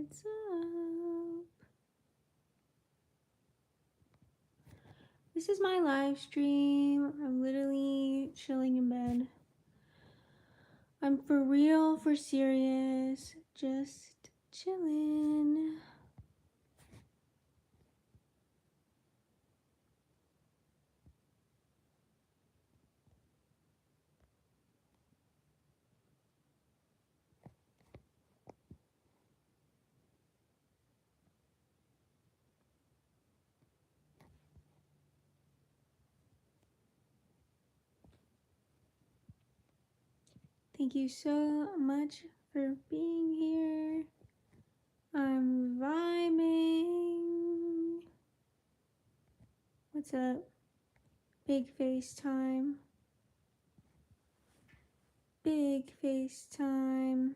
What's up? This is my live stream. I'm literally chilling in bed. I'm for real, for serious, just chilling. Thank you so much for being here. I'm vibing. What's up? Big FaceTime. Big FaceTime.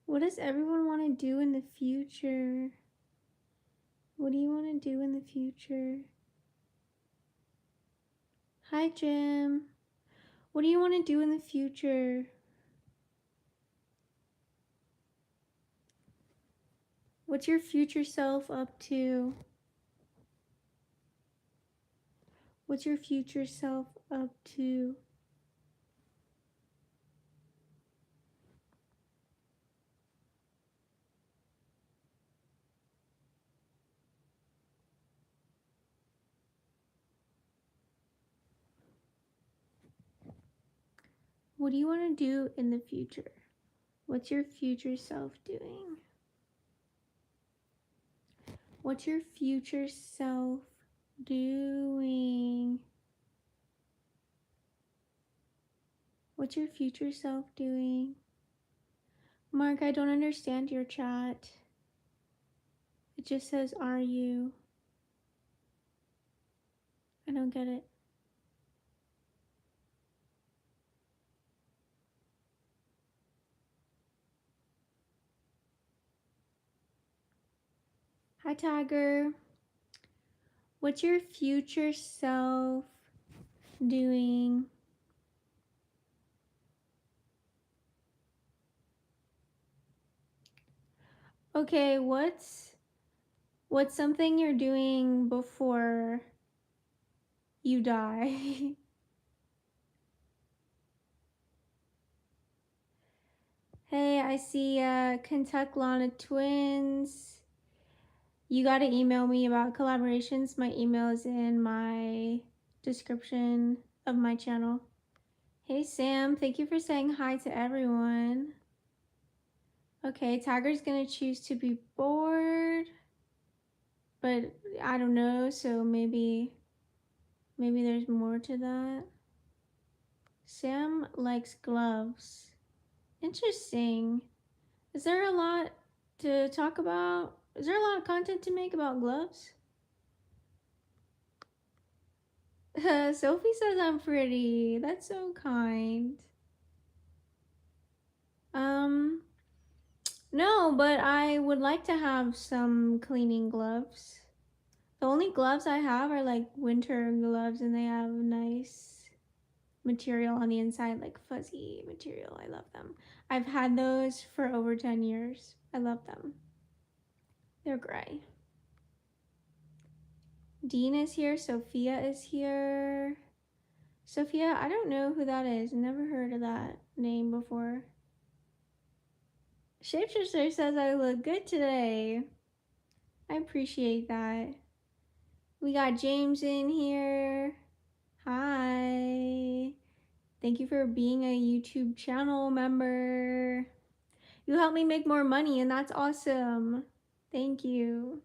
What does everyone want to do in the future? What do you want to do in the future? Hi, Jim. What do you want to do in the future? What's your future self up to? What's your future self up to? What do you want to do in the future? What's your future self doing? What's your future self doing? What's your future self doing? Mark, I don't understand your chat. It just says, are you? I don't get it. Hi, Tiger. What's your future self doing? Okay, what's something you're doing before you die? Hey, I see Kentuck Lana Twins. You gotta email me about collaborations. My email is in my description of my channel. Hey Sam, thank you for saying hi to everyone. Okay, Tiger's gonna choose to be bored, but I don't know, so maybe there's more to that. Sam likes gloves. Interesting. Is there a lot to talk about? Is there a lot of content to make about gloves? Sophie says I'm pretty. That's so kind. No, but I would like to have some cleaning gloves. The only gloves I have are like winter gloves, and they have nice material on the inside, like fuzzy material. I love them. I've had those for over 10 years. I love them. They're gray. Dean is here. Sophia is here. Sophia, I don't know who that is. Never heard of that name before. Shapeshifter says I look good today. I appreciate that. We got James in here. Hi. Thank you for being a YouTube channel member. You help me make more money, and that's awesome. Thank you.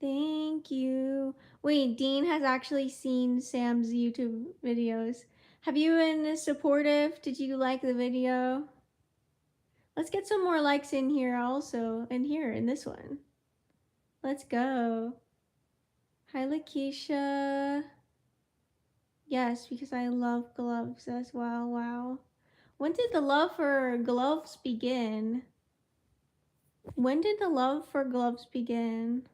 Thank you. Wait, Dean has actually seen Sam's YouTube videos. Have you been supportive? Did you like the video? Let's get some more likes in here also, in this one. Let's go. Hi, Lakeisha. Yes, because I love gloves as well. Wow. When did the love for gloves begin? When did the love for gloves begin?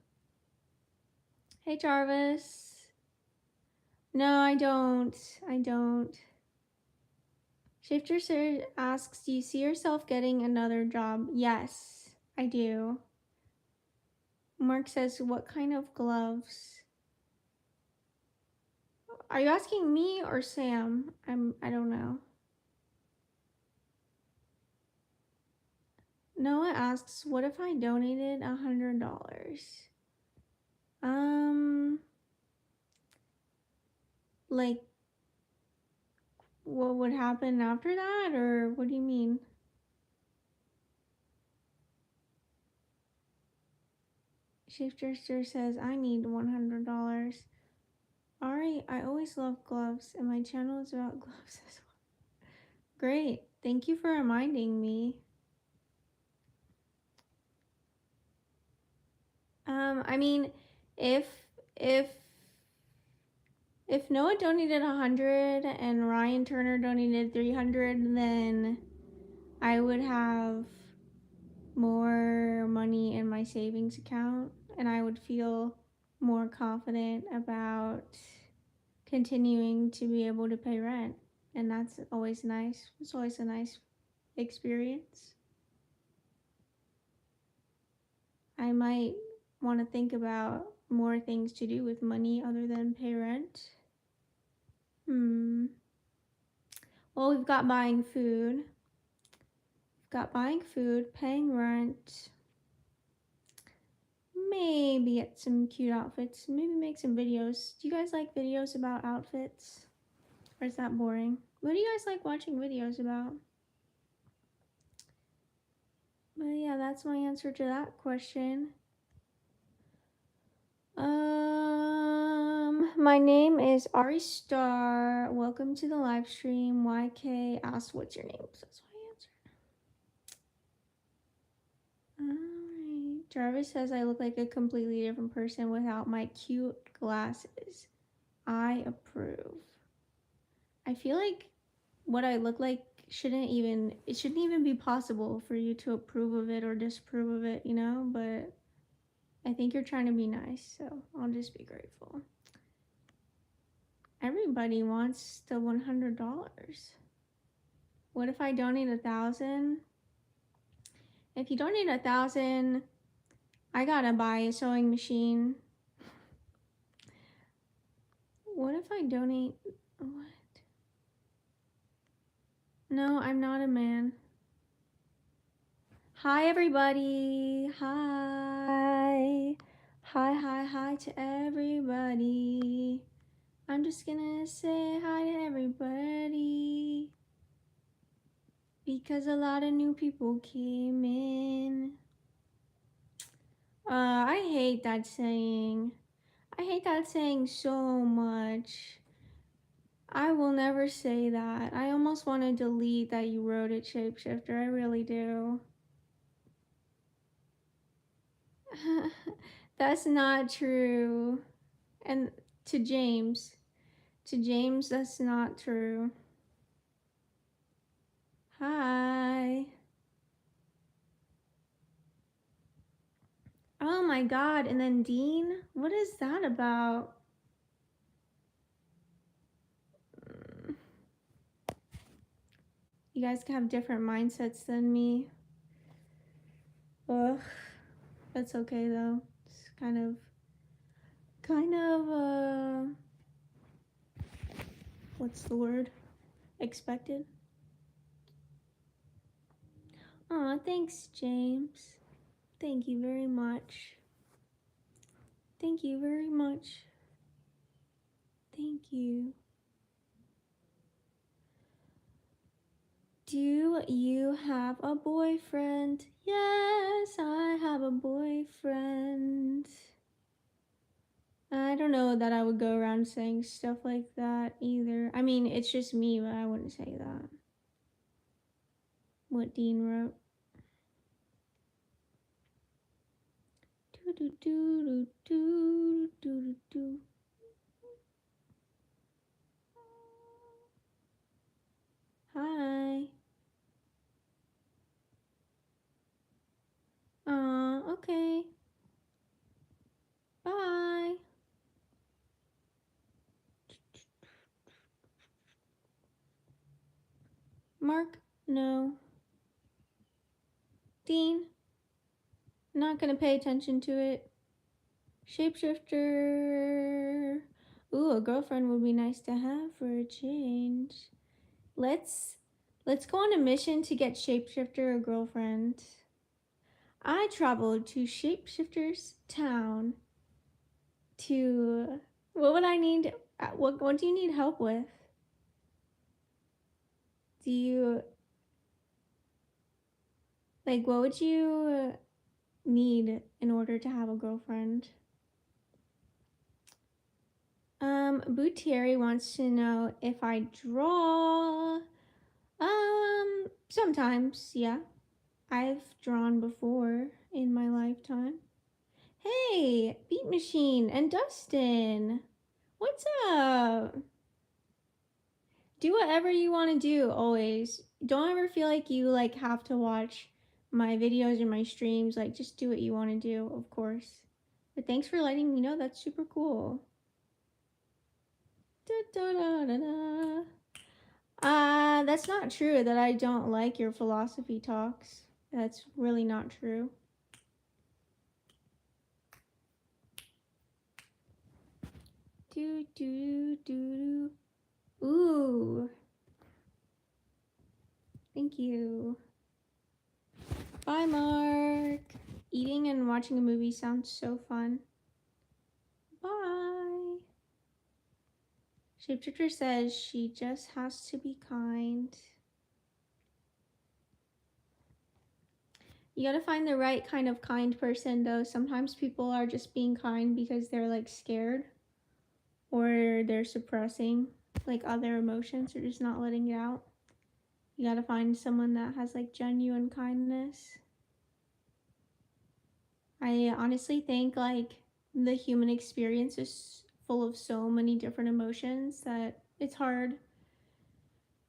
Hey, Jarvis. No, I don't. I don't. Shifter Sir asks, do you see yourself getting another job? Yes, I do. Mark says, what kind of gloves? Are you asking me or Sam? I don't know. Noah asks, what if I donated $100? Like, what would happen after that, or what do you mean? Shifter says, I need $100. Ari, I always love gloves, and my channel is about gloves as well. Great. Thank you for reminding me. I mean, if if if Noah donated 100 and Ryan Turner donated 300, then I would have more money in my savings account, and I would feel more confident about continuing to be able to pay rent. And that's always nice. It's always a nice experience. I might want to think about more things to do with money other than pay rent. Well, we've got buying food. We've got buying food, paying rent. Maybe get some cute outfits. Maybe make some videos. Do you guys like videos about outfits? Or is that boring? What do you guys like watching videos about? But yeah, that's my answer to that question. My name is Ari Star. Welcome to the live stream. YK asked, what's your name? So that's why I answered. Alright. Jarvis says I look like a completely different person without my cute glasses. I approve. I feel like what I look like shouldn't even be possible for you to approve of it or disapprove of it, you know? But I think you're trying to be nice, so I'll just be grateful. Everybody wants the $100. What if I donate 1,000? If you donate 1,000, I gotta buy a sewing machine. What if I donate? What? No, I'm not a man. Hi, everybody. Hi. Hi to everybody. I'm just gonna say hi to everybody because a lot of new people came in. I hate that saying. I hate that saying so much. I will never say that. I almost want to delete that you wrote it, Shapeshifter. I really do. That's not true. And to James, that's not true. Hi. Oh my god, and then Dean? What is that about? You guys have different mindsets than me. Ugh. That's okay though. It's kind of, what's the word? Expected. Aw, thanks, James. Thank you very much. Thank you very much. Thank you. Do you have a boyfriend? Yes, I have a boyfriend. I don't know that I would go around saying stuff like that either. I mean, it's just me, but I wouldn't say that. What Dean wrote. Do do do do do do do. Hi. Okay. Bye. Mark? No. Dean? Not gonna pay attention to it. Shapeshifter. Ooh, a girlfriend would be nice to have for a change. Let's go on a mission to get Shapeshifter a girlfriend. I traveled to Shapeshifter's town to, what would I need? What do you need help with? Do you, like, what would you need in order to have a girlfriend? Bootieri wants to know if I draw. Sometimes, yeah. I've drawn before in my lifetime. Hey, Beat Machine and Dustin. What's up? Do whatever you want to do always. Don't ever feel like you have to watch my videos or my streams. Like, just do what you want to do, of course. But thanks for letting me know. That's super cool. Da, da, da, da, da. That's not true that I don't like your philosophy talks. That's really not true. Do, do, do, do. Ooh. Thank you. Bye, Mark. Eating and watching a movie sounds so fun. Bye. Shapeshifter says she just has to be kind. You gotta find the right kind of kind person, though. Sometimes people are just being kind because they're like scared or they're suppressing like other emotions or just not letting it out. You gotta find someone that has like genuine kindness. I honestly think like the human experience is full of so many different emotions that it's hard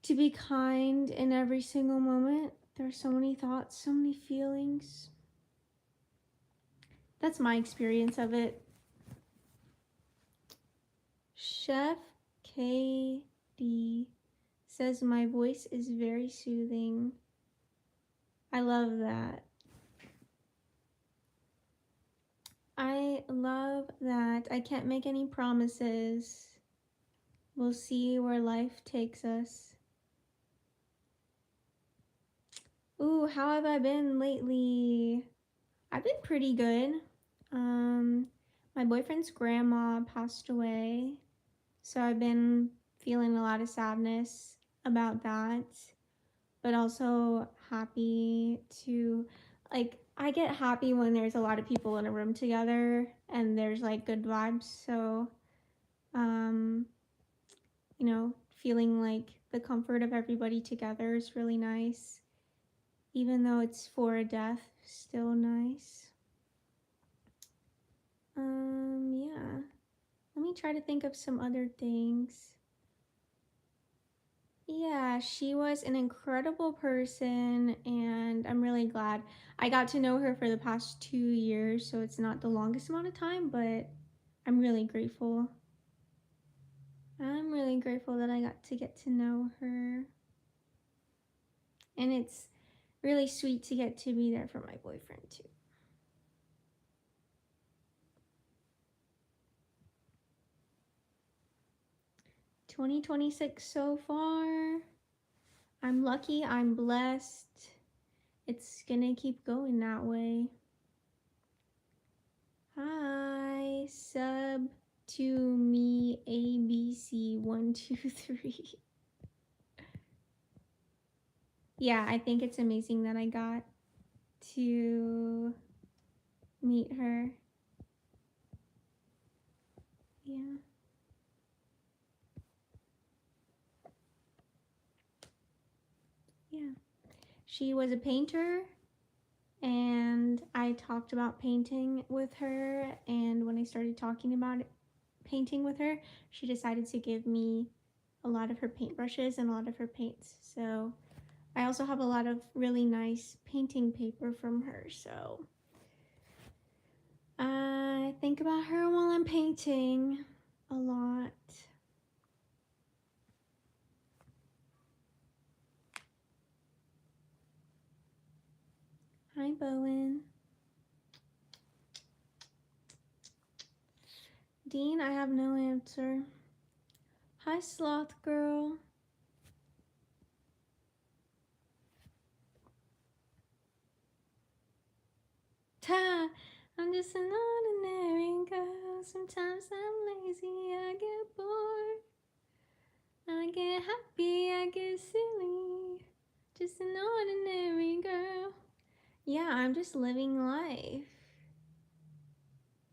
to be kind in every single moment. There are so many thoughts, so many feelings. That's my experience of it. Chef KD says my voice is very soothing. I love that. I love that. I can't make any promises. We'll see where life takes us. Ooh, how have I been lately? I've been pretty good. My boyfriend's grandma passed away, so I've been feeling a lot of sadness about that, but also happy to, like, I get happy when there's a lot of people in a room together and there's like good vibes. So, you know, feeling like the comfort of everybody together is really nice. Even though it's for a death, still nice. Yeah. Let me try to think of some other things. Yeah, she was an incredible person, and I'm really glad. I got to know her for the past 2 years, so it's not the longest amount of time, but I'm really grateful. I'm really grateful that I got to get to know her. And it's really sweet to get to be there for my boyfriend, too. 2026 so far. I'm lucky, I'm blessed. It's gonna keep going that way. Hi, sub to me ABC123. Yeah, I think it's amazing that I got to meet her. Yeah. Yeah. She was a painter, and I talked about painting with her, and when I started talking about painting with her, she decided to give me a lot of her paintbrushes and a lot of her paints. So I also have a lot of really nice painting paper from her, so I think about her while I'm painting a lot. Hi, Bowen. Dean, I have no answer. Hi, Sloth Girl. Ta! I'm just an ordinary girl. Sometimes I'm lazy, I get bored. I get happy, I get silly. Just an ordinary girl. Yeah, I'm just living life.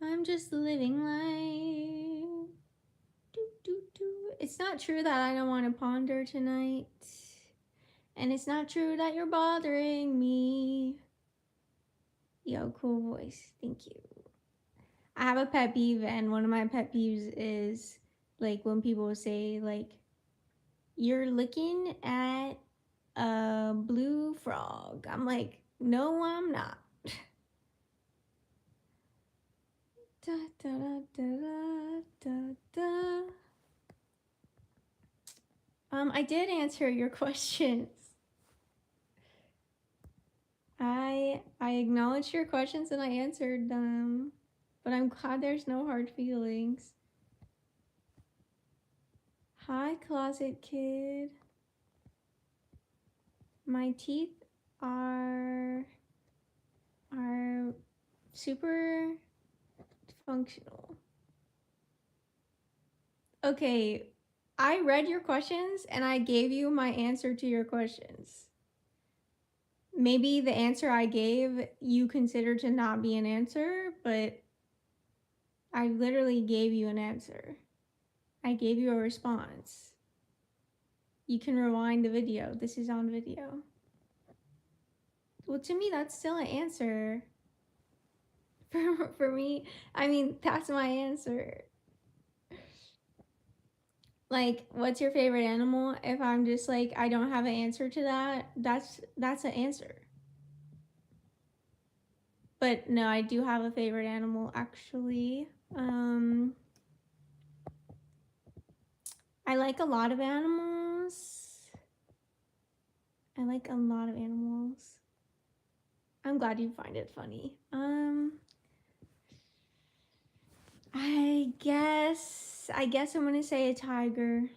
I'm just living life. Do, do, do. It's not true that I don't want to ponder tonight. And it's not true that you're bothering me. Yo, cool voice. Thank you. I have a pet peeve, and one of my pet peeves is like when people say, like, you're looking at a blue frog. I'm like, no, I'm not. Da, da, da, da, da, da. I did answer your questions. I acknowledged your questions and I answered them, but I'm glad there's no hard feelings. Hi, closet kid. My teeth are super functional. Okay, I read your questions and I gave you my answer to your questions. Maybe the answer I gave you consider to not be an answer, but I literally gave you an answer. I gave you a response. You can rewind the video. This is on video. Well, to me, that's still an answer. For me, I mean, that's my answer. Like, what's your favorite animal? If I'm just like, I don't have an answer to that, that's an answer. But no, I do have a favorite animal actually. I like a lot of animals. I like a lot of animals. I'm glad you find it funny. I guess I'm gonna say a tiger.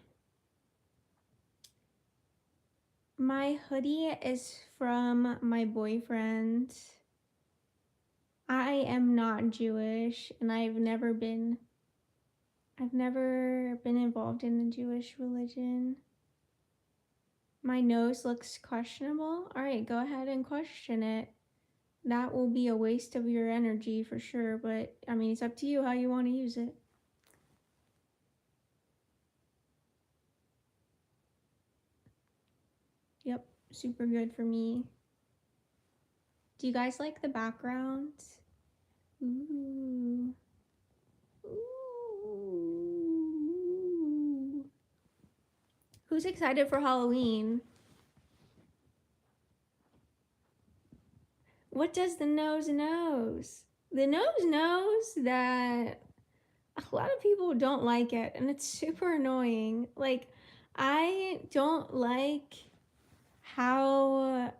My hoodie is from my boyfriend. I am not Jewish, and I've never been involved in the Jewish religion. My nose looks questionable. All right, go ahead and question it. That will be a waste of your energy for sure, but I mean, it's up to you how you want to use it. Yep, super good for me. Do you guys like the background? Ooh. Ooh. Who's excited for Halloween? What does the nose knows? The nose knows that a lot of people don't like it, and it's super annoying. Like, I don't like how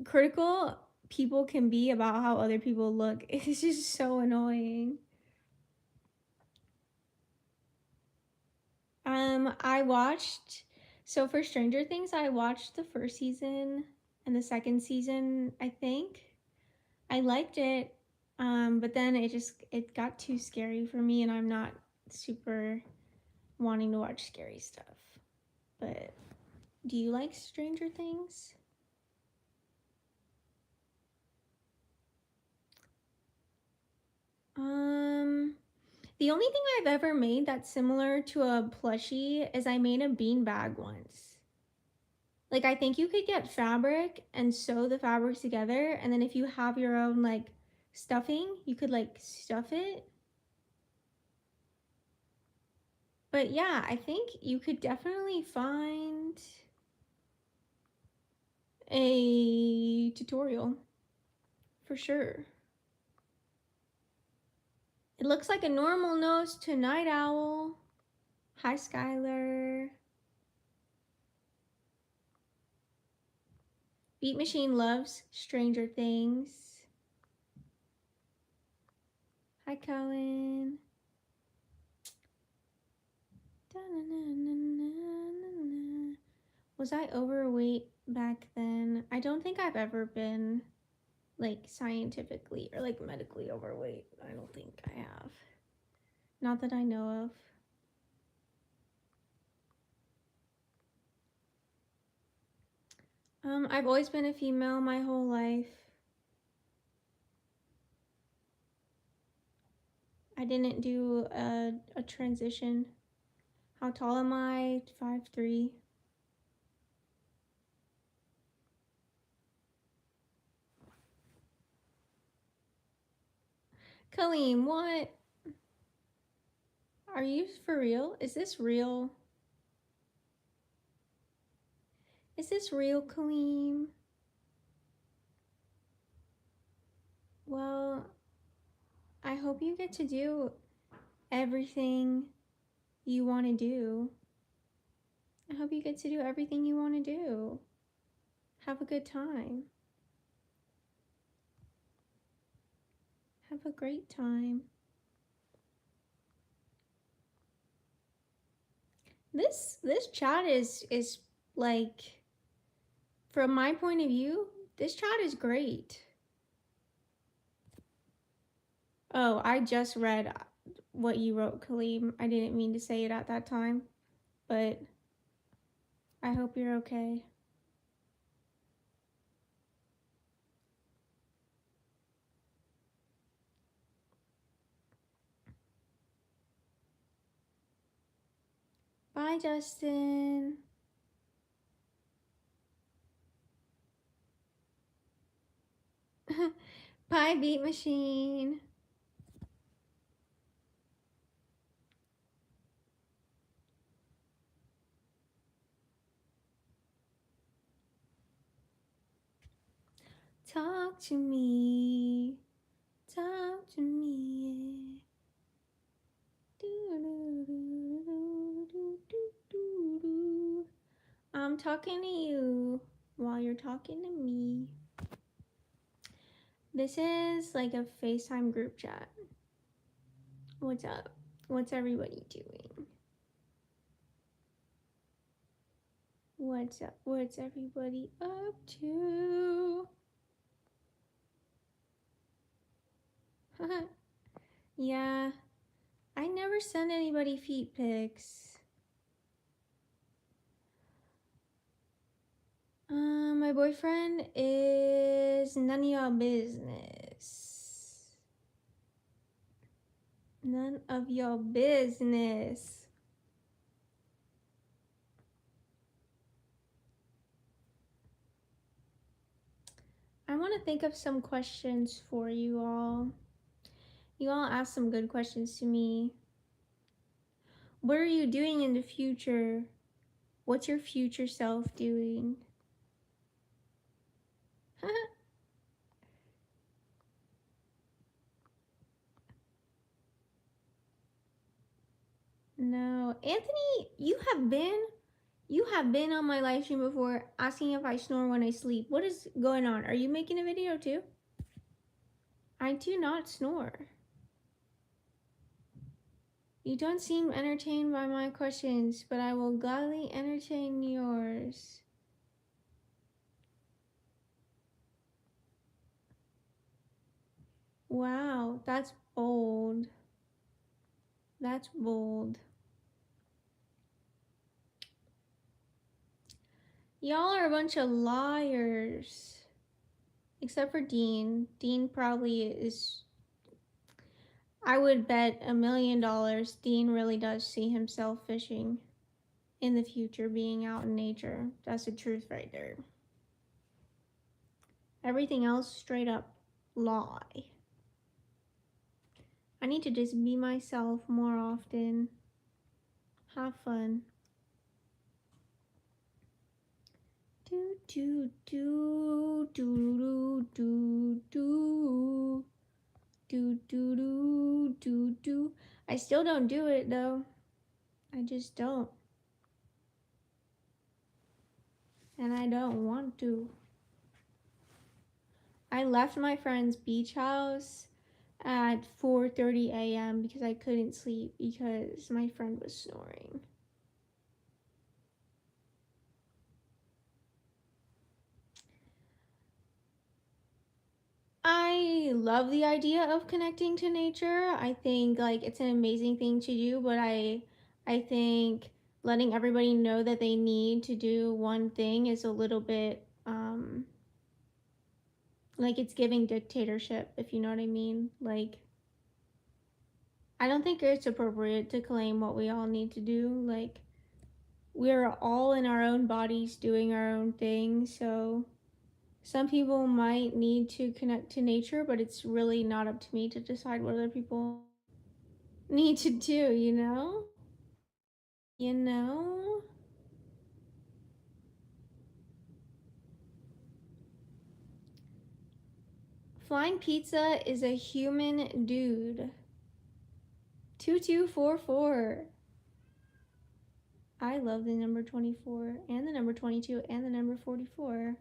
critical people can be about how other people look. It's just so annoying. I watched, so for Stranger Things, I watched the first season and the second season, I think. I liked it, but then it got too scary for me, and I'm not super wanting to watch scary stuff. But do you like Stranger Things? The only thing I've ever made that's similar to a plushie is I made a beanbag once. Like, I think you could get fabric and sew the fabrics together, and then if you have your own like stuffing, you could like stuff it. But yeah, I think you could definitely find a tutorial for sure. It looks like a normal nose to night owl. Hi, Skylar. Beat Machine loves Stranger Things. Hi, Cohen. Was I overweight back then? I don't think I've ever been like scientifically or like medically overweight. I don't think I have. Not that I know of. I've always been a female my whole life. I didn't do a transition. How tall am I? 5'3". Kaleem, what? Are you for real? Is this real? Is this real, Kaleem? Well, I hope you get to do everything you want to do. I hope you get to do everything you want to do. Have a good time. Have a great time. This chat is like, from my point of view, this chat is great. Oh, I just read what you wrote, Kaleem. I didn't mean to say it at that time, but I hope you're okay. Bye, Justin. Bye, Beat Machine. Talk to me. Talk to me. I'm talking to you while you're talking to me. This is like a FaceTime group chat. What's up? What's everybody doing? What's up? What's everybody up to? Yeah, I never send anybody feet pics. My boyfriend is none of your business. None of your business. I want to think of some questions for you all. You all asked some good questions to me. What are you doing in the future? What's your future self doing? No. Anthony, you have been on my live stream before asking if I snore when I sleep. What is going on? Are you making a video too? I do not snore. You don't seem entertained by my questions, but I will gladly entertain yours. Wow, that's bold. That's bold. Y'all are a bunch of liars. Except for Dean. Dean probably is. I would bet $1,000,000 Dean really does see himself fishing in the future, being out in nature. That's the truth right there. Everything else, straight up lie. I need to just be myself more often. Have fun. Do do do do do do do do do do. I still don't do it though. I just don't. And I don't want to. I left my friend's beach house at 4:30 a.m. because I couldn't sleep because my friend was snoring. I love the idea of connecting to nature. I think like it's an amazing thing to do, but I think letting everybody know that they need to do one thing is a little bit like it's giving dictatorship, if you know what I mean. Like I don't think it's appropriate to claim what we all need to do. Like we're all in our own bodies doing our own thing, so some people might need to connect to nature, but it's really not up to me to decide what other people need to do, you know? You know? Flying Pizza is a human dude. 2244. I love the number 24 and the number 22 and the number 44.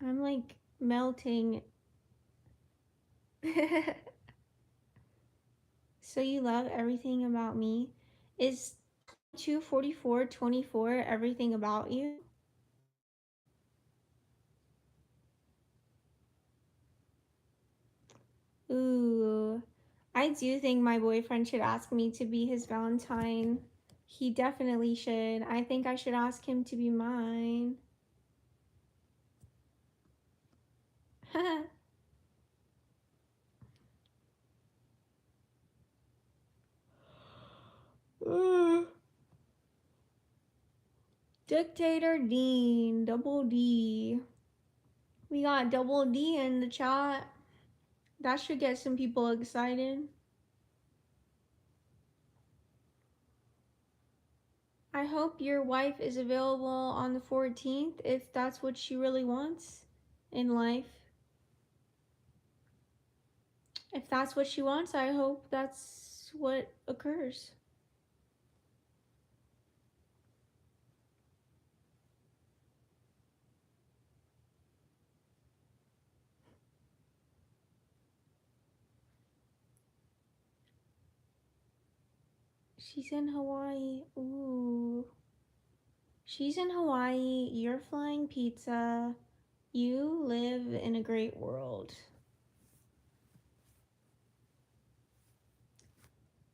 I'm like melting. So you love everything about me? Is 244 24 everything about you? Ooh, I do think my boyfriend should ask me to be his Valentine. He definitely should. I think I should ask him to be mine. Dictator Dean, double D. We got double D in the chat. That should get some people excited. I hope your wife is available on the 14th if that's what she really wants in life. If that's what she wants, I hope that's what occurs. She's in Hawaii. Ooh. She's in Hawaii. You're flying pizza. You live in a great world.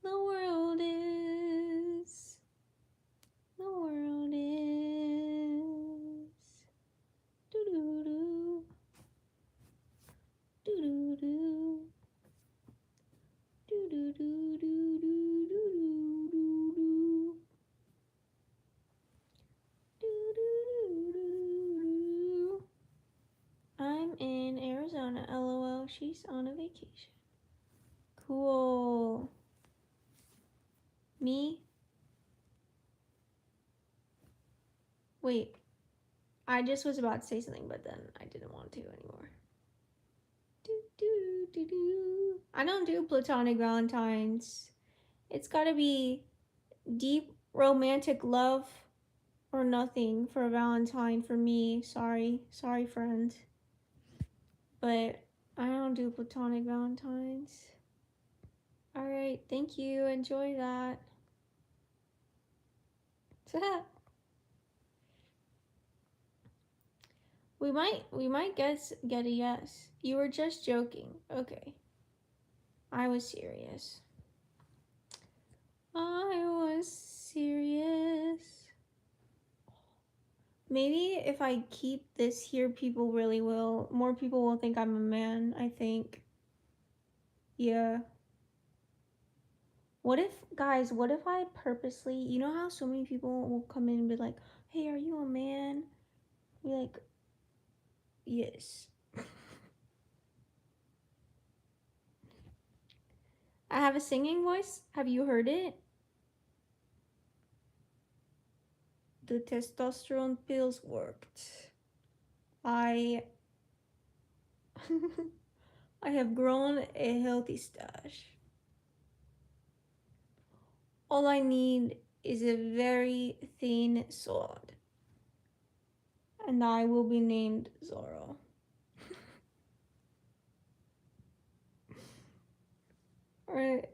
The world is. The world is. Do do do. Do do do. Do do do do do do do do. I'm in Arizona, lol. She's on a vacation. Cool. Me? Wait, I just was about to say something, but then I didn't want to anymore. Do, do, do, do. I don't do platonic valentines. It's gotta be deep romantic love or nothing for Valentine for me. Sorry, friend. But I don't do platonic Valentines. Alright, thank you. Enjoy that. we might get a yes. You were just joking. Okay. I was serious. I was serious. Maybe if I keep this here, more people will think I'm a man, I think. Yeah. What if I purposely, you know how so many people will come in and be like, hey, are you a man? Be like, yes. I have a singing voice. Have you heard it? The testosterone pills worked. I I have grown a healthy stash. All I need is a very thin sword. And I will be named Zorro. Alright,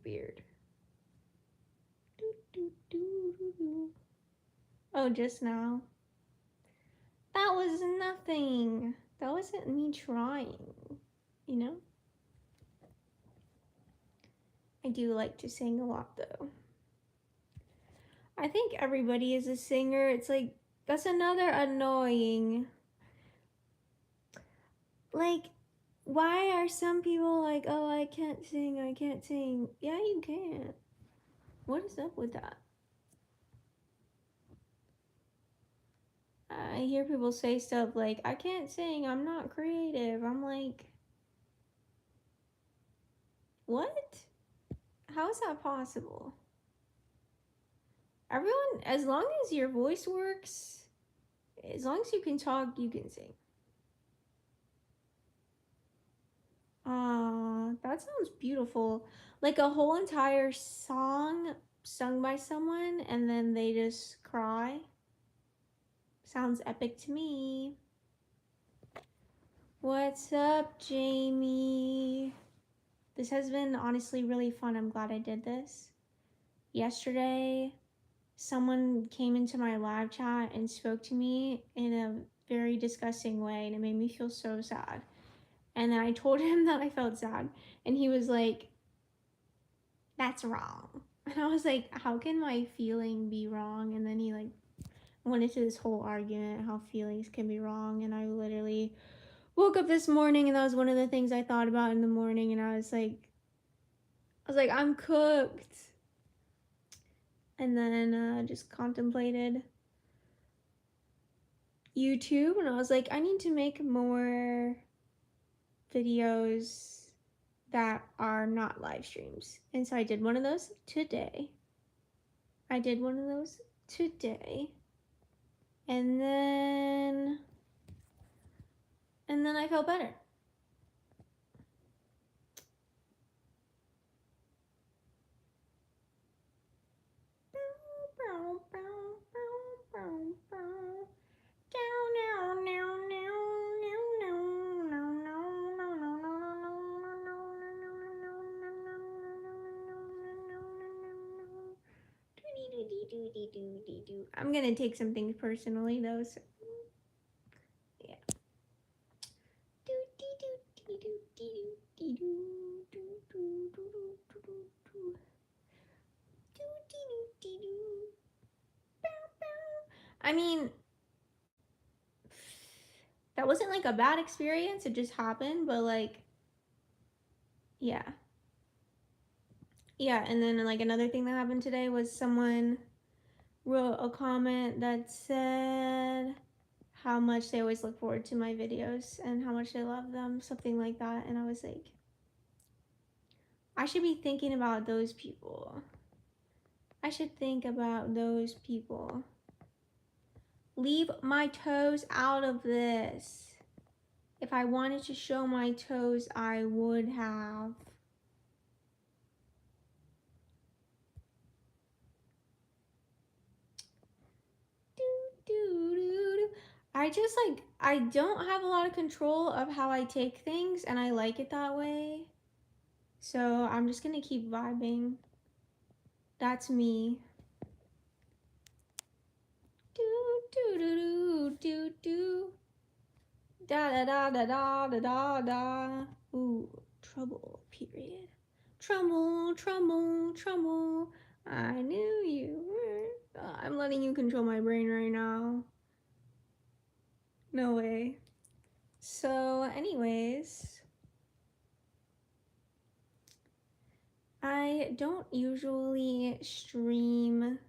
beard. Oh, just now. That was nothing. That wasn't me trying, you know? I do like to sing a lot though. I think everybody is a singer. It's like, that's another annoying. Like, why are some people like, oh, I can't sing. Yeah, you can. What is up with that? I hear people say stuff like, I can't sing, I'm not creative. I'm like, what? How is that possible? Everyone, as long as your voice works, as long as you can talk, you can sing. That sounds beautiful. Like a whole entire song sung by someone and then they just cry. Sounds epic to me. What's up, Jamie? This has been honestly really fun. I'm glad I did this. Yesterday, someone came into my live chat and spoke to me in a very disgusting way, and it made me feel so sad. And then I told him that I felt sad, and he was like, that's wrong. And I was like, how can my feeling be wrong? And then he like went into this whole argument how feelings can be wrong, and I literally woke up this morning and that was one of the things I thought about in the morning, and I was like, I'm cooked. And then just contemplated YouTube, and I was like, I need to make more videos that are not live streams. And so I did one of those today. And then I felt better. I'm gonna take some things personally though, so yeah. I mean, that wasn't like a bad experience, it just happened, but like, yeah. Yeah, and then like another thing that happened today was someone wrote a comment that said how much they always look forward to my videos and how much they love them, something like that. And I was like, I should be thinking about those people. I should think about those people. Leave my toes out of this. If I wanted to show my toes, I would have. I just like, I don't have a lot of control of how I take things, and I like it that way. So I'm just gonna keep vibing. That's me. Do do do do do do. Da da da da da da da da. Ooh, trouble. Period. Trouble, trouble, trouble. I knew you were. I'm letting you control my brain right now. No way. So, anyways, I don't usually stream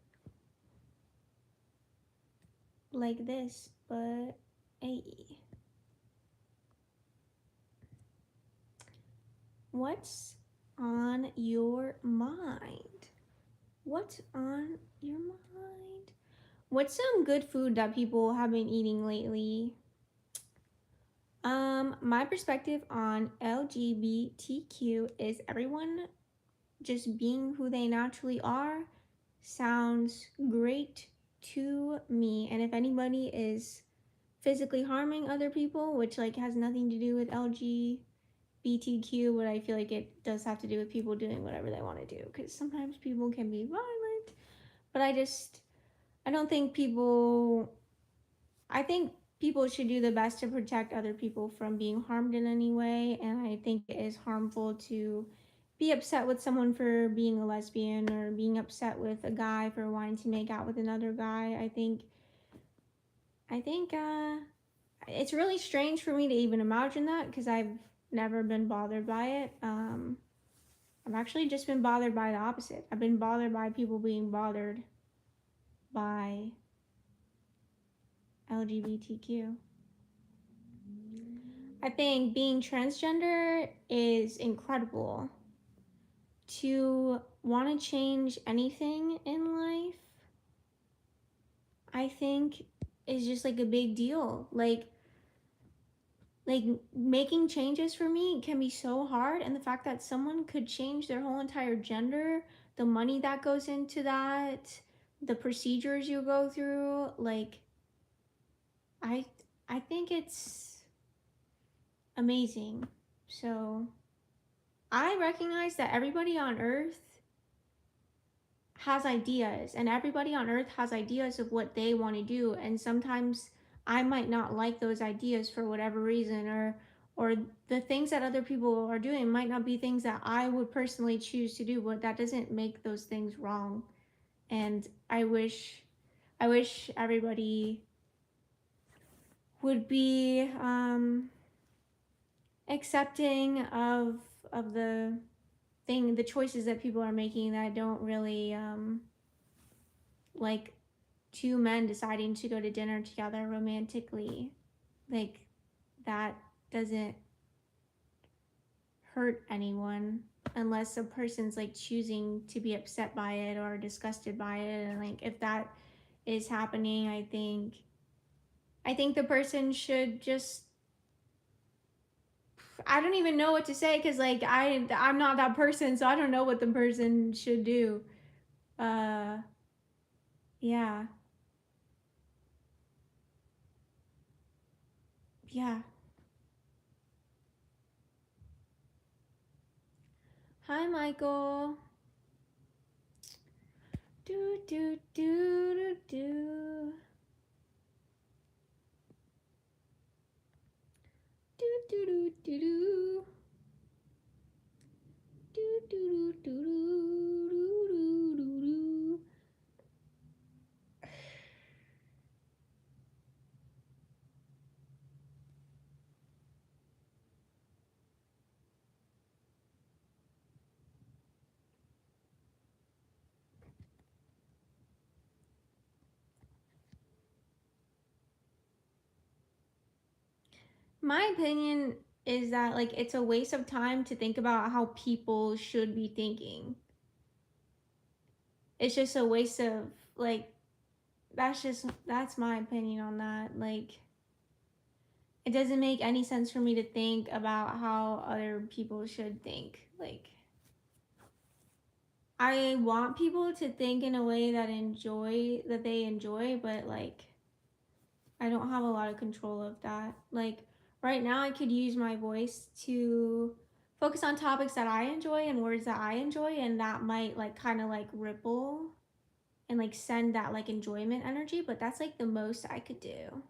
like this, but hey. What's on your mind? What's on your mind? What's some good food that people have been eating lately? My perspective on LGBTQ is everyone just being who they naturally are sounds great to me. And if anybody is physically harming other people, which like has nothing to do with LGBTQ, but I feel like it does have to do with people doing whatever they want to do, because sometimes people can be violent. But I don't think people, I think people should do the best to protect other people from being harmed in any way. And I think it is harmful to be upset with someone for being a lesbian, or being upset with a guy for wanting to make out with another guy. I think it's really strange for me to even imagine that, because I've never been bothered by it. I've actually just been bothered by the opposite. I've been bothered by people being bothered by LGBTQ. I think being transgender is incredible. To want to change anything in life, I think, is just like a big deal. Like making changes for me can be so hard, and the fact that someone could change their whole entire gender, the money that goes into that, the procedures you go through, like I I think it's amazing. So I recognize that everybody on earth has ideas, and everybody on earth has ideas of what they want to do, and sometimes I might not like those ideas for whatever reason, or the things that other people are doing might not be things that I would personally choose to do, but that doesn't make those things wrong. And I wish everybody would be accepting of the choices that people are making that don't really like two men deciding to go to dinner together romantically. Like, that doesn't hurt anyone unless a person's like choosing to be upset by it or disgusted by it. And like, if that is happening, I think the person should just, I don't even know what to say, because like I'm not that person, so I don't know what the person should do. uh yeah. Yeah. Hi, Michael. Do do do do do do do do do do do do do do do do. My opinion is that like it's a waste of time to think about how people should be thinking. It's just a waste of like, that's my opinion on that. Like, it doesn't make any sense for me to think about how other people should think. Like, I want people to think in a way that they enjoy, but like I don't have a lot of control of that. Like right now I could use my voice to focus on topics that I enjoy and words that I enjoy, and that might like kind of like ripple and like send that like enjoyment energy, but that's like the most I could do.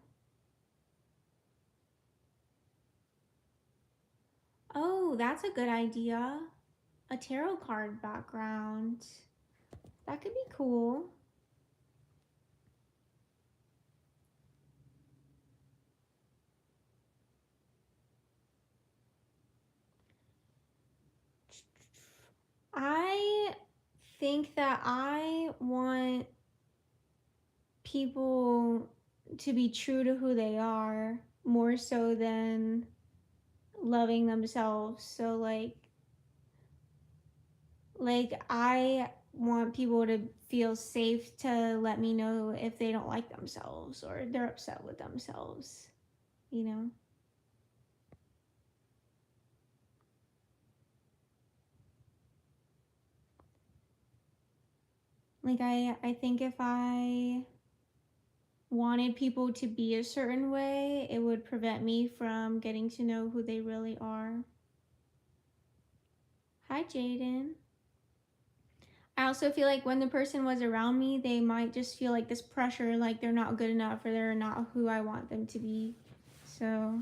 Oh, that's a good idea. A tarot card background. That could be cool. I think that I want people to be true to who they are more so than loving themselves. So like I want people to feel safe to let me know if they don't like themselves or they're upset with themselves, you know? Like I think if I wanted people to be a certain way, it would prevent me from getting to know who they really are. Hi, Jaden. I also feel like when the person was around me, they might just feel like this pressure, like they're not good enough or they're not who I want them to be. So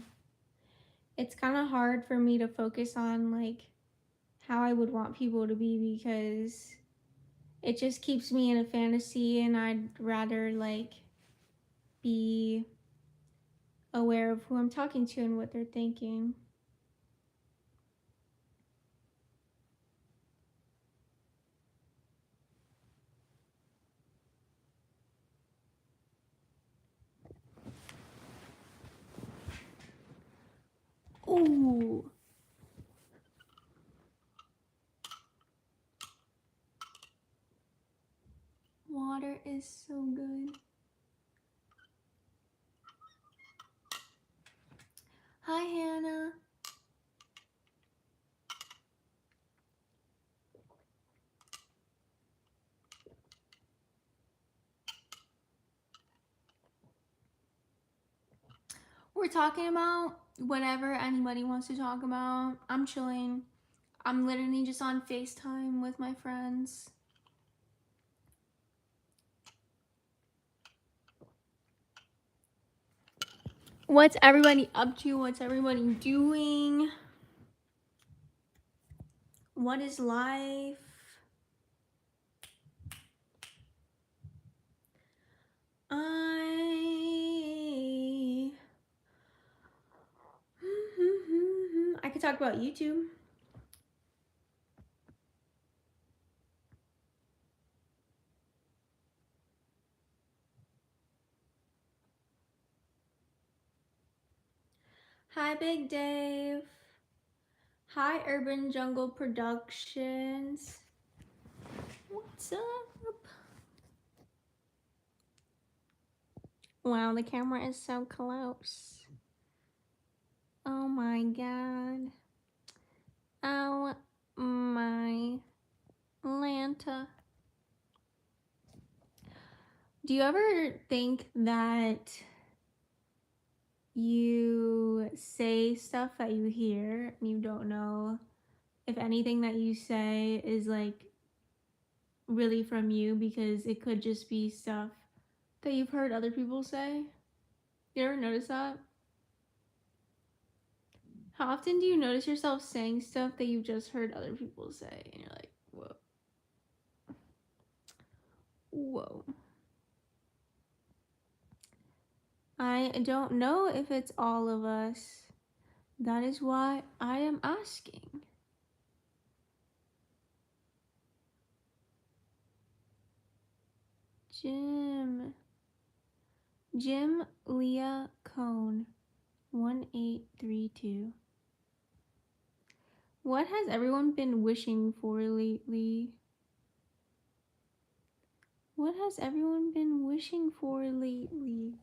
it's kind of hard for me to focus on like how I would want people to be because it just keeps me in a fantasy, and I'd rather like be aware of who I'm talking to and what they're thinking. Ooh, water is so good. Hi, Hannah. We're talking about whatever anybody wants to talk about. I'm chilling. I'm literally just on FaceTime with my friends. What's everybody up to? What's everybody doing? What is life? I could talk about YouTube. Hi, Big Dave. Hi, Urban Jungle Productions. What's up? Wow, the camera is so close. Oh my god. Oh my Lanta. Do you ever think that you say stuff that you hear and you don't know if anything that you say is like really from you, because it could just be stuff that you've heard other people say? You ever notice that? How often do you notice yourself saying stuff that you've just heard other people say and you're like, whoa, whoa? I don't know if it's all of us. That is why I am asking. Jim Leah Cone 1832. What has everyone been wishing for lately? What has everyone been wishing for lately?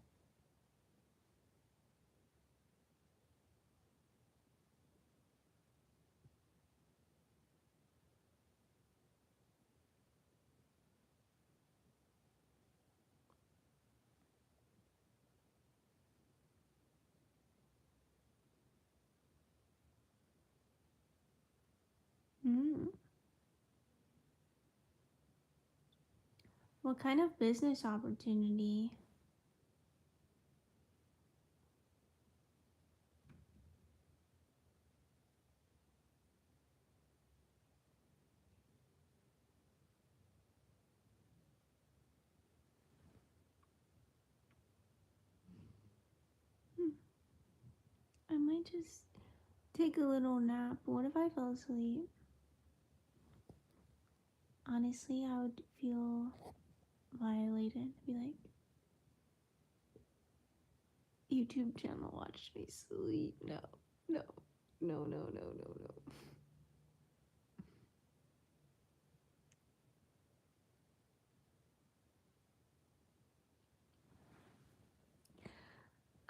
Mm. What kind of business opportunity? Hmm. I might just take a little nap. What if I fell asleep? Honestly, I would feel violated. Be like, YouTube channel watched me sleep. No, no, no, no, no, no, no.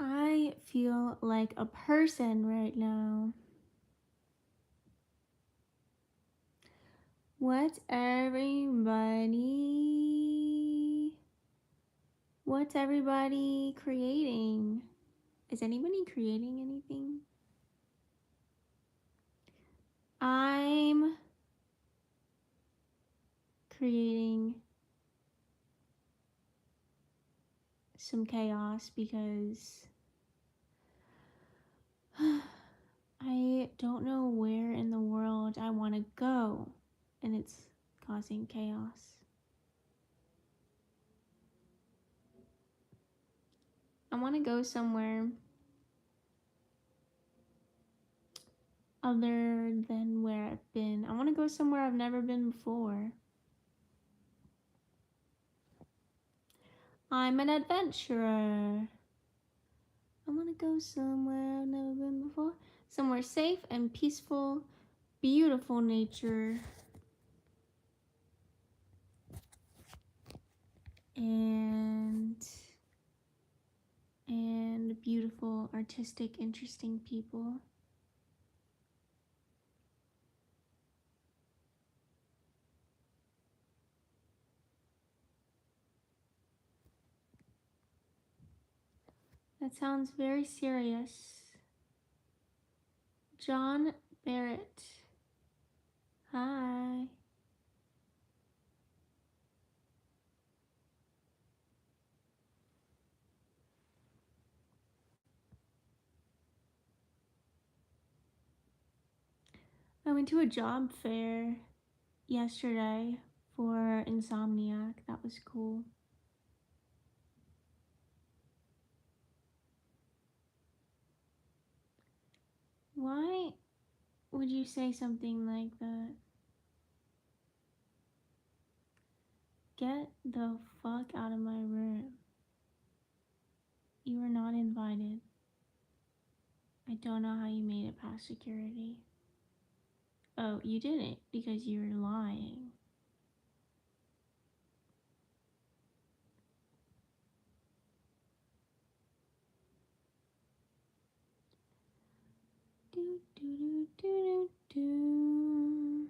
I feel like a person right now. What's everybody? What's everybody creating? Is anybody creating anything? I'm creating some chaos because I don't know where in the world I want to go, and it's causing chaos. I want to go somewhere other than where I've been. I want to go somewhere I've never been before. I'm an adventurer. I want to go somewhere I've never been before. Somewhere safe and peaceful, beautiful nature, and beautiful, artistic, interesting people. That sounds very serious. John Barrett. Hi. I went to a job fair yesterday for Insomniac. That was cool. Why would you say something like that? Get the fuck out of my room. You were not invited. I don't know how you made it past security. Oh, you didn't because you were lying. Do do do do do.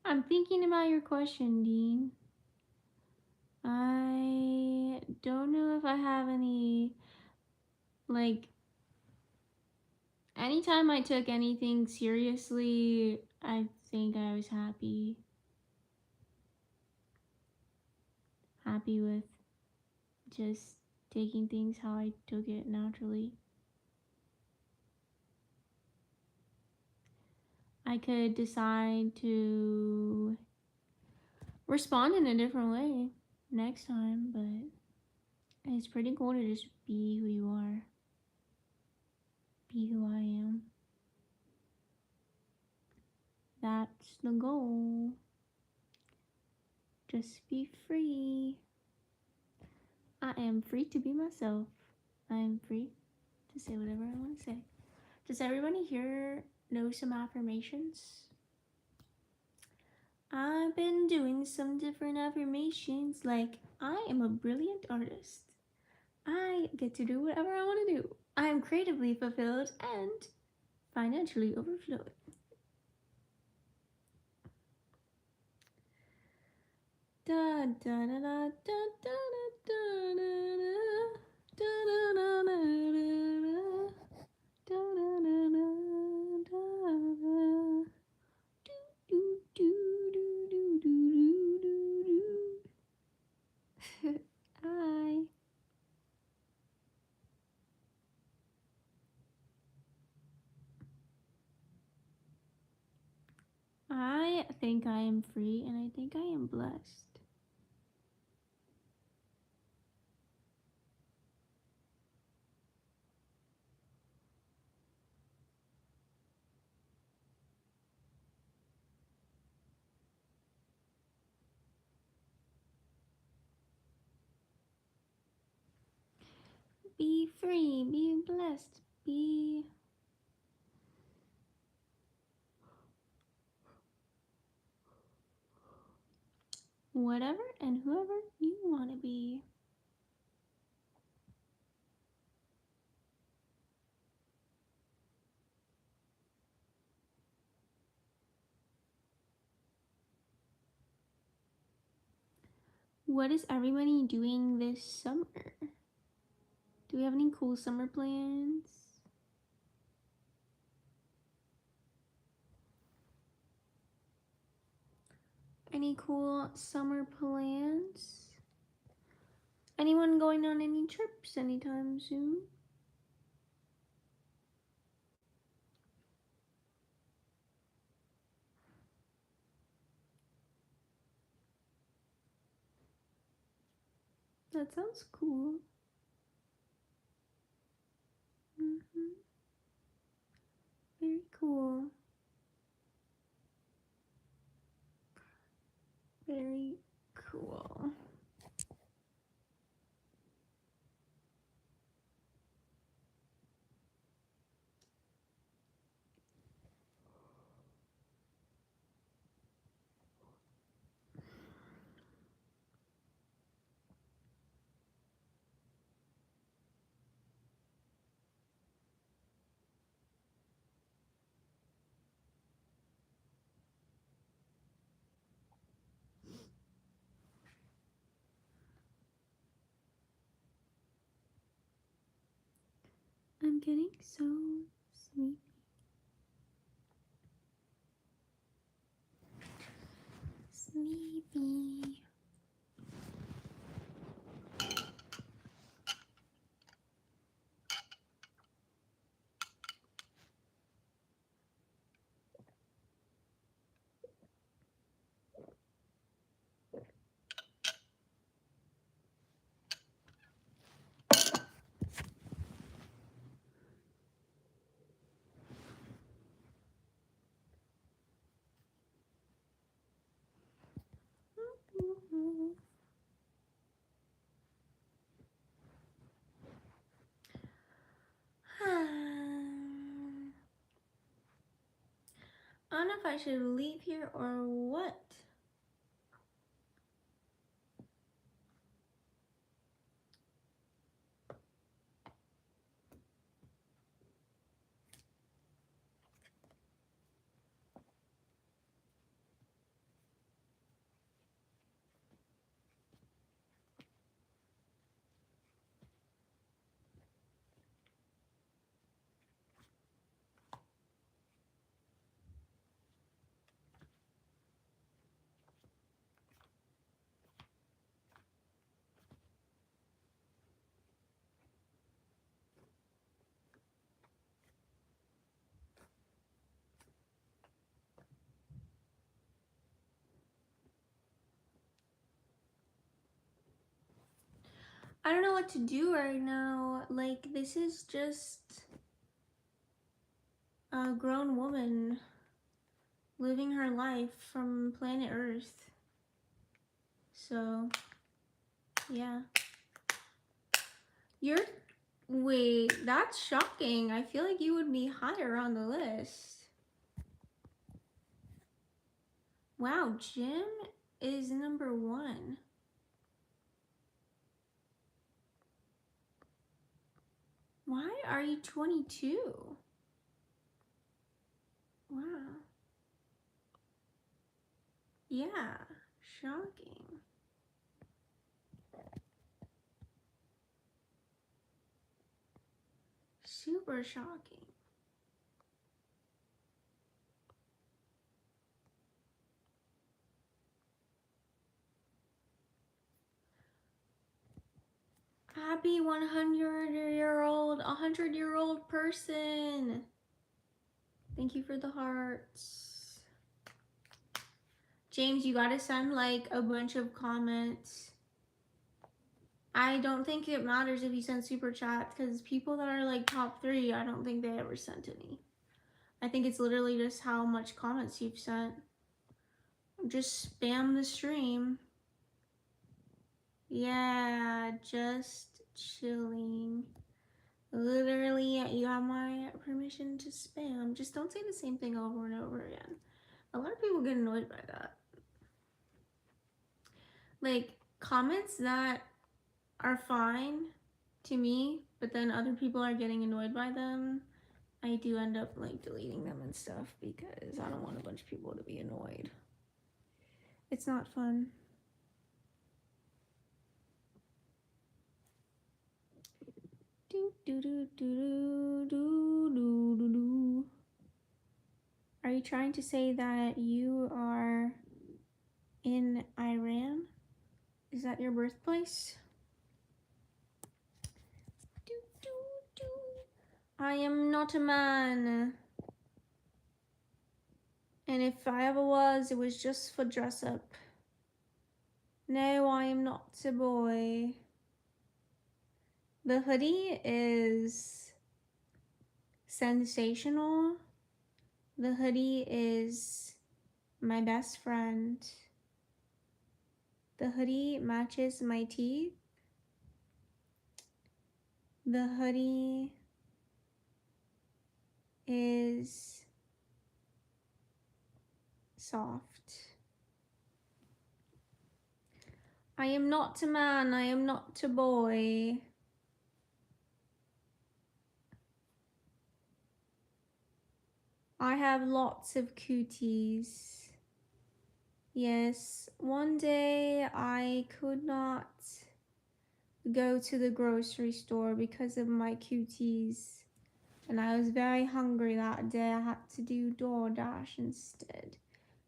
I'm thinking about your question, Dean. I don't know if I have any, like, anytime I took anything seriously, I think I was happy. Happy with just taking things how I took it naturally. I could decide to respond in a different way next time, but it's pretty cool to just be who you are, be who I am. That's the goal. Just be free. I am free to be myself. I am free to say whatever I want to say. Does everybody here know some affirmations? I've been doing some different affirmations like I am a brilliant artist. I get to do whatever I want to do. I am creatively fulfilled and financially overflowing. Da da da da da da da da da da Hi. I think I am free and I think I am blessed. Be free, be blessed, be whatever and whoever you want to be. What is everybody doing this summer? Do we have any cool summer plans? Any cool summer plans? Anyone going on any trips anytime soon? That sounds cool. Very cool. Very cool. I'm getting so sleepy. Sleepy. I don't know if I should leave here or what. I don't know what to do right now. Like, this is just a grown woman living her life from planet Earth. So, yeah. Wait, that's shocking. I feel like you would be higher on the list. Wow, Jim is number 1. Why are you 22? Wow. Yeah, shocking. super shocking. Happy 100-year-old person. Thank you for the hearts. James, you gotta send like a bunch of comments. I don't think it matters if you send super chat because people that are like top 3, I don't think they ever sent any. I think it's literally just how much comments you've sent. Just spam the stream. Yeah, just chilling. Literally, you have my permission to spam. Just don't say the same thing over and over again. A lot of people get annoyed by that. Like, comments that are fine to me, but then other people are getting annoyed by them, I do end up like deleting them and stuff because I don't want a bunch of people to be annoyed. It's not fun. Are you trying to say that you are in Iran? Is that your birthplace? I am not a man. And if I ever was, it was just for dress up. No, I am not a boy. The hoodie is sensational. The hoodie is my best friend. The hoodie matches my teeth. The hoodie is soft. I am not a man, I am not a boy. I have lots of cooties. Yes, one day I could not go to the grocery store because of my cuties. And I was very hungry that day. I had to do DoorDash instead.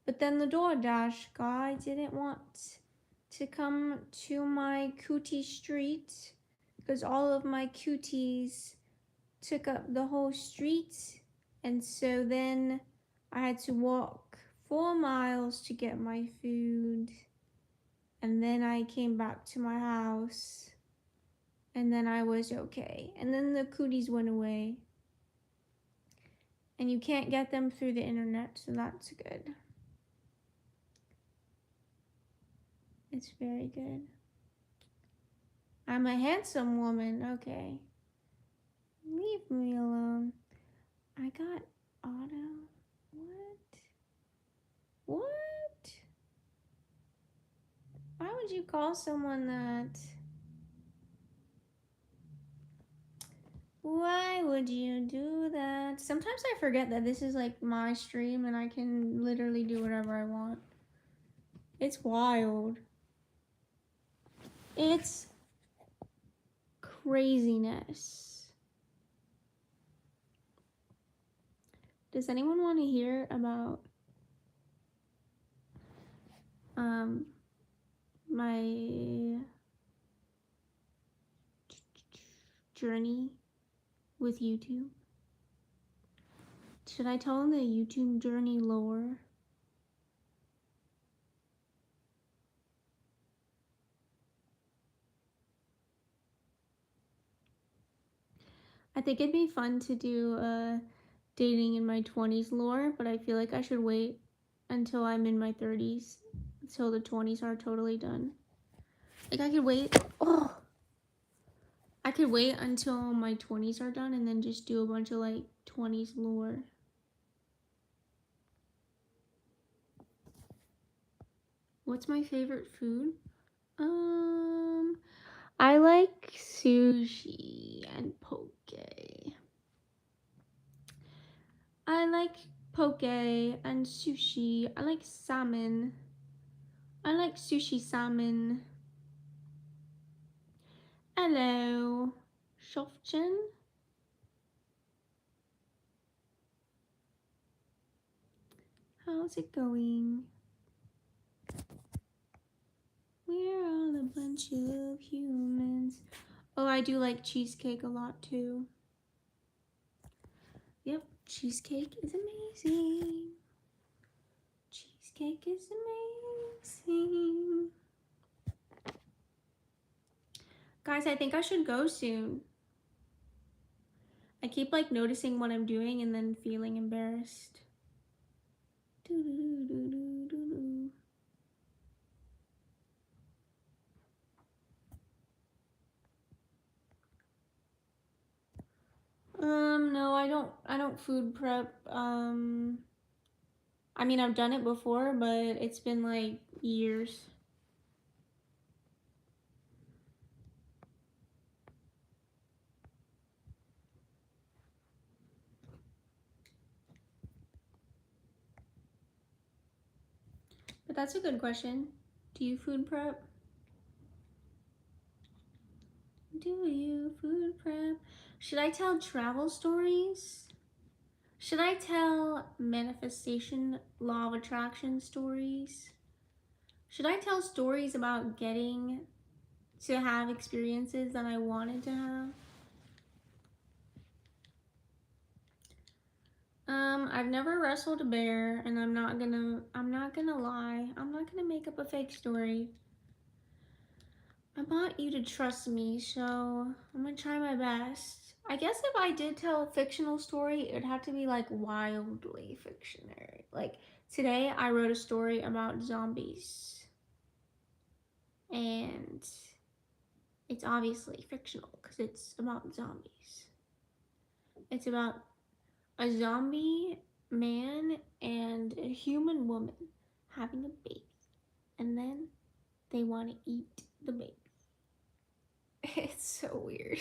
But then the DoorDash guy didn't want to come to my cootie street because all of my cuties took up the whole street. And so then I had to walk 4 miles to get my food. And then I came back to my house. And then I was okay. And then the cooties went away. And you can't get them through the internet, so that's good. It's very good. I'm a handsome woman. Okay. Leave me alone. I got auto. What? What? Why would you call someone that? Why would you do that? Sometimes I forget that this is like my stream and I can literally do whatever I want. It's wild. It's craziness. Does anyone want to hear about my journey with YouTube? Should I tell them the YouTube journey lore? I think it'd be fun to do dating in my 20s lore, but I feel like I should wait until I'm in my 30s, until the 20s are totally done. Like I could wait. Oh, I could wait until my 20s are done and then just do a bunch of like 20s lore. What's my favorite food? I like sushi and poke. I like poke and sushi. I like salmon. I like sushi salmon. Hello, Shofchen. How's it going? We're all a bunch of humans. Oh, I do like cheesecake a lot too. Yep, cheesecake is amazing. Cheesecake is amazing. Guys, I think I should go soon. I keep like noticing what I'm doing and then feeling embarrassed. No, I don't food prep. I mean, I've done it before, but it's been like years. But that's a good question. Do you food prep? Do you food prep? Should I tell travel stories? Should I tell manifestation, law of attraction stories? Should I tell stories about getting to have experiences that I wanted to have? I've never wrestled a bear, and I'm not gonna lie. I'm not gonna make up a fake story. I want you to trust me, so I'm gonna try my best. I guess if I did tell a fictional story, it would have to be like wildly fictionary. Like today, I wrote a story about zombies, and it's obviously fictional because it's about zombies. It's about a zombie man and a human woman having a baby, and then they want to eat the baby. It's so weird.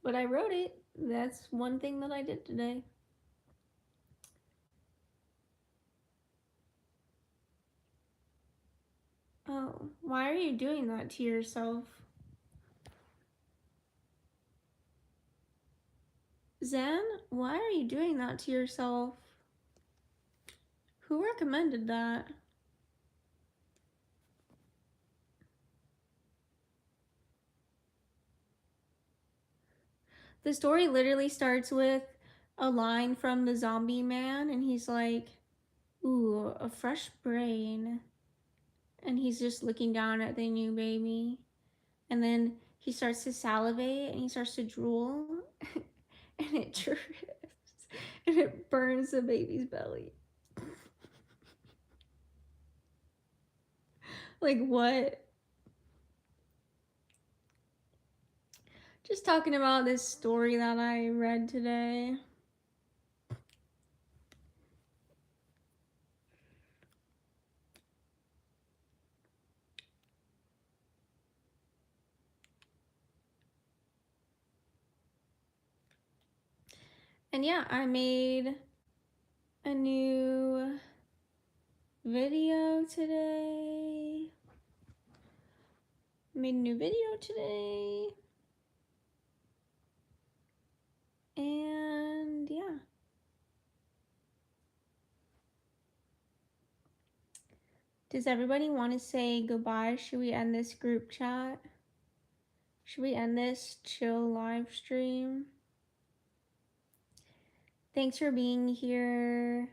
But I wrote it. That's one thing that I did today. Oh, why are you doing that to yourself? Zen, why are you doing that to yourself? Who recommended that? The story literally starts with a line from the zombie man, and he's like, ooh, a fresh brain. And he's just looking down at the new baby. And then he starts to salivate and he starts to drool, and it drips and it burns the baby's belly. Like, what? Just talking about this story that I read today. And yeah, I made a new video today. Made a new video today. And yeah. Does everybody want to say goodbye? Should we end this group chat? Should we end this chill live stream? Thanks for being here.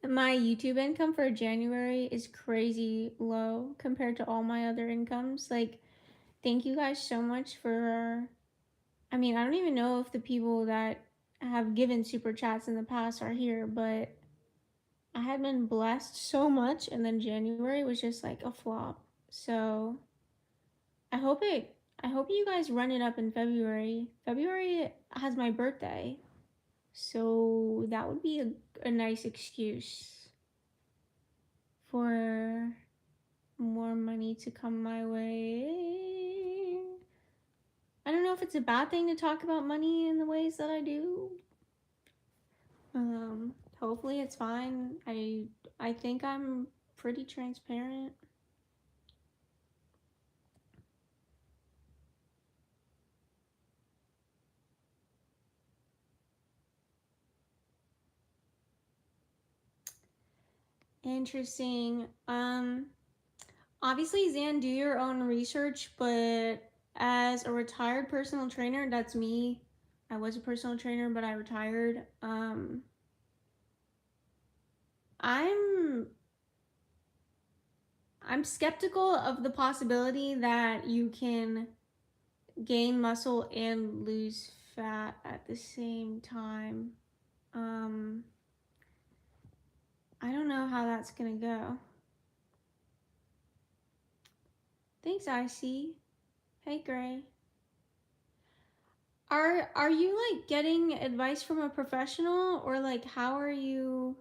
My YouTube income for January is crazy low compared to all my other incomes. Like, thank you guys so much for, I mean, I don't even know if the people that have given super chats in the past are here, but I had been blessed so much, and then January was just like a flop. So I hope you guys run it up in February. February has my birthday, so that would be a nice excuse for more money to come my way. I don't know if it's a bad thing to talk about money in the ways that I do. Hopefully it's fine. I think I'm pretty transparent. Interesting. Obviously, Zan, do your own research, but as a retired personal trainer, that's me. I was a personal trainer, but I retired. I'm I'm skeptical of the possibility that you can gain muscle and lose fat at the same time. Um, I don't know how that's gonna go. Thanks, IC. Hey, Gray. Are you like getting advice from a professional, or like how are you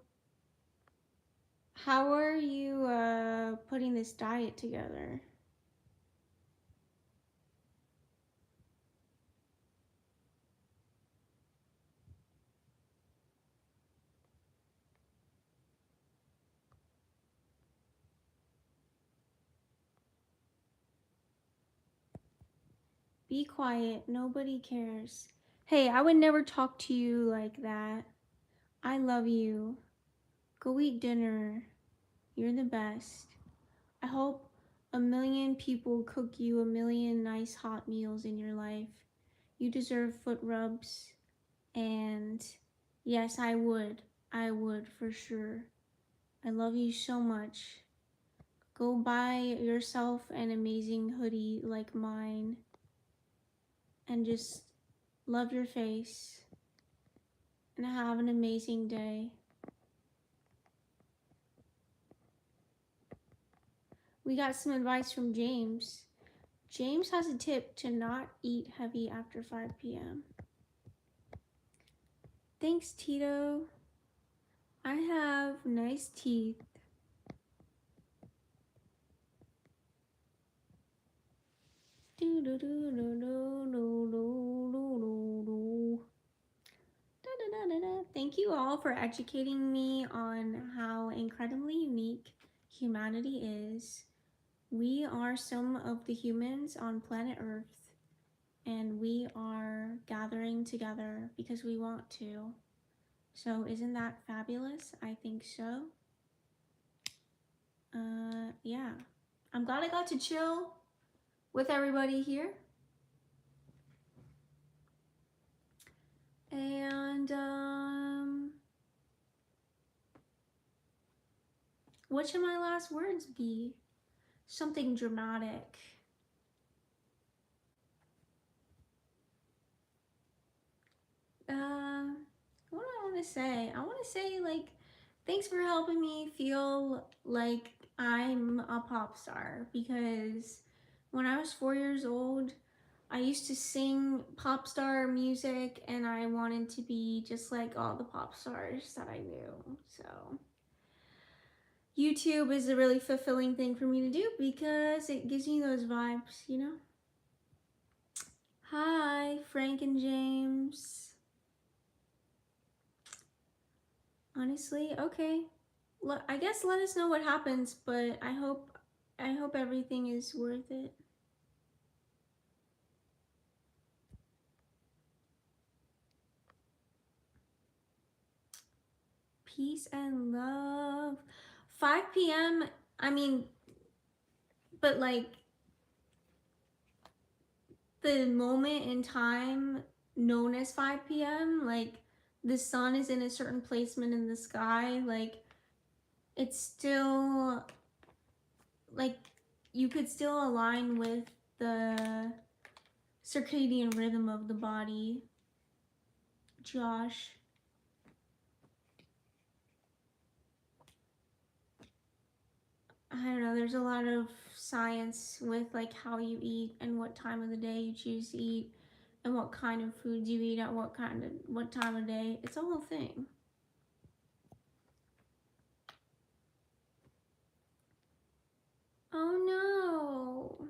putting this diet together? Be quiet, nobody cares. Hey, I would never talk to you like that. I love you. Go eat dinner. You're the best. I hope a million people cook you a million nice hot meals in your life. You deserve foot rubs. And yes, I would. I would for sure. I love you so much. Go buy yourself an amazing hoodie like mine and just love your face and have an amazing day. We got some advice from James. James has a tip to not eat heavy after 5 p.m. Thanks, Tito. I have nice teeth. Do do do do do do do do. Thank you all for educating me on how incredibly unique humanity is. We are some of the humans on planet Earth, and we are gathering together because we want to. So, isn't that fabulous? I think so. Yeah. I'm glad I got to chill with everybody here. And, what should my last words be? Something dramatic. What do I want to say? I want to say, like, thanks for helping me feel like I'm a pop star, because when I was 4 years old, I used to sing pop star music and I wanted to be just like all the pop stars that I knew. So, YouTube is a really fulfilling thing for me to do because it gives me those vibes, you know? Hi, Frank and James. Honestly, okay. I guess let us know what happens, but I hope everything is worth it. Peace and love. 5 p.m. I mean, but like the moment in time known as 5 p.m., like the sun is in a certain placement in the sky, like it's still like you could still align with the circadian rhythm of the body. Josh. I don't know, there's a lot of science with like how you eat and what time of the day you choose to eat and what kind of foods you eat at what time of day. It's a whole thing. Oh no.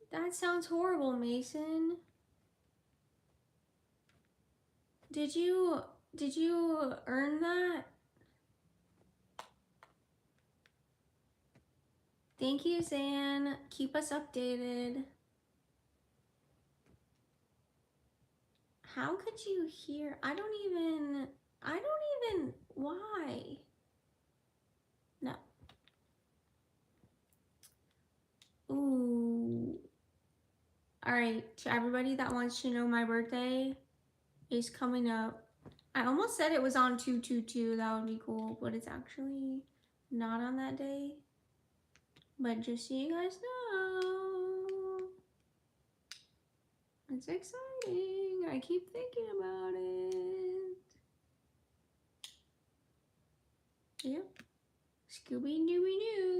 That sounds horrible, Mason. Did you earn that? Thank you, Zan. Keep us updated. How could you hear? I don't even why? Alright, to everybody that wants to know, my birthday is coming up. I almost said it was on 2/2/2, that would be cool, but it's actually not on that day. But just so you guys know, it's exciting. I keep thinking about it. Yep. Scooby-Dooby-Doo.